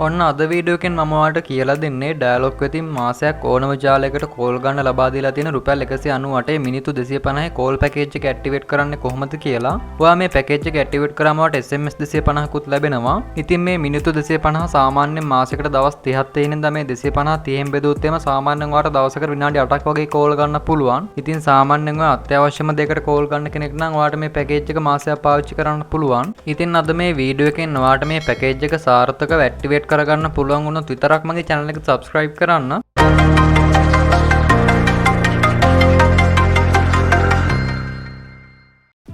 ඔන්න අද වීඩියෝ එකෙන් මම ඔයාලට කියලා දෙන්නේ ඩයලොග් වෙතින් මාසයක් ඕනම ජාලයකට කෝල් ගන්න ලබා දීලා තියෙන රුපියල් 198 මිනිත්තු 250 කෝල් පැකේජ් එක ඇක්ටිවේට් කරන්නේ කොහොමද කියලා. ඔයා මේ පැකේජ් එක ඇක්ටිවේට් කරාම ඔයාලට SMS 250කුත් ලැබෙනවා. ඉතින් මේ මිනිත්තු 250 සාමාන්‍යයෙන් මාසයකට දවස් 37 ඉඳන් මේ 250 30න් බෙදුවොත් එම සාමාන්‍යයෙන් ඔයාලට දවසකට විනාඩි 8ක් වගේ කෝල් ගන්න පුළුවන්. ඉතින් සාමාන්‍යයෙන් ඔයා අත්‍යවශ්‍යම දෙයකට කෝල් ගන්න කෙනෙක් නම් ඔයාලට මේ පැකේජ් එක මාසයක් පාවිච්චි කරන්න පුළුවන්. ඉතින් අද මේ වීඩියෝ එකෙන් ඔයාලට මේ පැකේජ් එක සාර්ථකව ඇක්ටිවේට් කරගන්න පුළුවන් වුණොත් විතරක් මගේ channel එක subscribe කරන්න.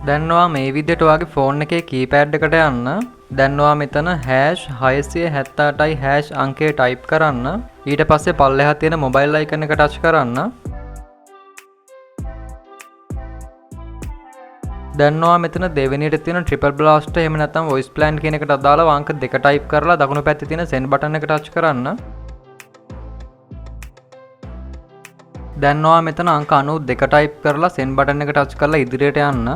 දැන් ඔයා මේ විදිහට ඔයාගේ phone එකේ keypad එකට යන්න. දැන් ඔයා මෙතන #678යි අංකය type කරන්න. ඊට පස්සේ පල්ලෙහා තියෙන mobile icon එක touch කරන්න. දැන් ඔයා මෙතන දෙවෙනියට තියෙන triple blast එහෙම නැත්නම් voice plan කියන එකට අදාළව අංක 2 type කරලා දකුණු පැත්තේ තියෙන send button එක touch කරන්න. දැන් ඔයා මෙතන අංක 92 type කරලා send button එක touch කරලා ඉදිරියට යන්න.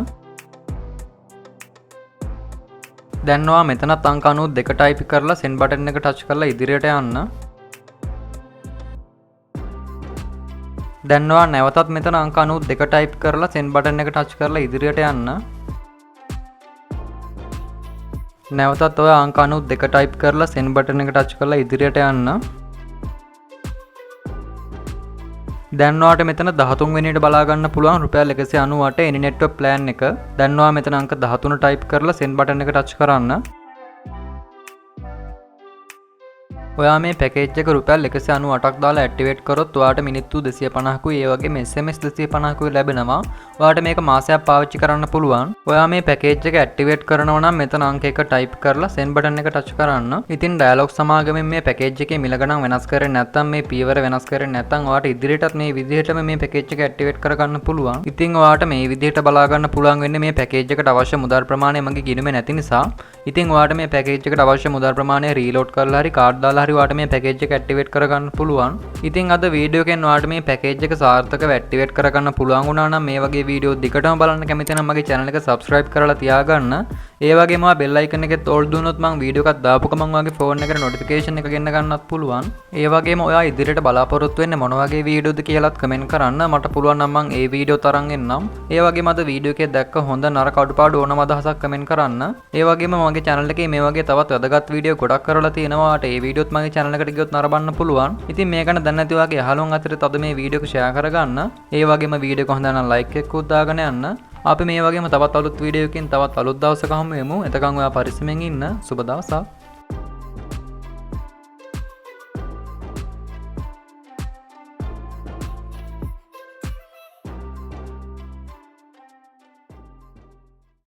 දැන් ඔයා මෙතනත් අංක 92 type කරලා send button එක touch කරලා ඉදිරියට යන්න. දැන් ඔයා නැවතත් මෙතන අංක 92 type කරලා send button එක touch කරලා ඉදිරියට යන්න. නැවතත් ඔයා අංක 92 type කරලා send button එක touch කරලා ඉදිරියට යන්න. දැන් ඔයාට මෙතන 13 වෙනියට බලා ගන්න පුළුවන් රුපියල් 198 any network plan එක. දැන් ඔයා මෙතන අංක 13 type කරලා send button එක touch කරන්න. ඔයා මේ පැකේජ් එක රුපියල් 198ක් දාලා ඇක්ටිවේට් කරොත් ඔයාට මිනිත්තු 250කුයි ඒ වගේම SMS 250කුයි ලැබෙනවා. ඔයාට මේක මාසයක් පාවිච්චි කරන්න පුළුවන්. ඔයා මේ පැකේජ් එක ඇක්ටිවේට් කරනවා නම් මෙතන අංක 1 type කරලා send button එක touch කරන්න. ඉතින් ඩයලොග් සමාගමෙන් මේ පැකේජ් එකේ මිල ගණන් වෙනස් කරන්නේ නැත්නම් මේ පීවර වෙනස් කරන්නේ නැත්නම් ඔයාට ඉදිරියටත් මේ විදිහටම මේ පැකේජ් එක ඇක්ටිවේට් කරගන්න පුළුවන්. ඉතින් ඔයාට මේ විදිහට බලා ගන්න පුළුවන් වෙන්නේ මේ පැකේජ් එකට අවශ්‍ය මුදල් ප්‍රමාණය මගේ ගිණුමේ නැති නිසා. ඉතින් ඔයාට මේ පැකේජ් එකට අවශ්‍ය මුදල් ප්‍රමාණය රීලෝඩ් කරලා හරි කාඩ් දාලා ඔයාට මේ පැකේජ් එක ඇක්ටිවේට් කරගන්න පුළුවන්. ඉතින් අද වීඩියෝ එකෙන් ඔයාට මේ පැකේජ් එක සාර්ථකව ඇක්ටිවේට් කරගන්න පුළුවන් වුණා නම් මේ වගේ වීඩියෝ දිගටම බලන්න කැමති නම් මගේ channel එක subscribe කරලා තියාගන්න. ඒ වගේම ඔයා bell icon එකෙත් all දුන්නොත් මම වීඩියෝ එකක් දාපු ගමන් ඔයාගේ phone එකට notification එක ගෙන්න ගන්නත් පුළුවන්. ඒ වගේම ඔයා ඉදිරියට බලාපොරොත්තු වෙන්නේ මොන වගේ වීඩියෝද කියලාත් comment කරන්න. මට පුළුවන් නම් මම ඒ වීඩියෝ තරම් එන්නම්. ඒ වගේම අද වීඩියෝ එකේ දැක්ක හොඳ නරක අඩුපාඩු ඕනම අදහසක් comment කරන්න. ඒ වගේම මගේ channel එකේ මේ වගේ තවත් වැදගත් වීඩියෝ ගොඩක් කරලා තියෙනවා. ඔයාට ඒ වීඩියෝත් මගේ channel එකට ගියොත් නරඹන්න පුළුවන්. ඉතින් මේකන දැන් නැති ඔයාගේ යහළුවන් අතරේ තද මේ වීඩියෝ එක share කරගන්න. ඒ වගේම වීඩියෝ එක හොඳ නම් like එකක් උදාගෙන යන්න. අපි මේ වගේම තවත් අලුත් වීඩියෝ එකකින් තවත් අලුත් දවසක හමු වෙමු. එතකන් ඔයා පරිස්සමෙන් ඉන්න. සුබ දවසක්.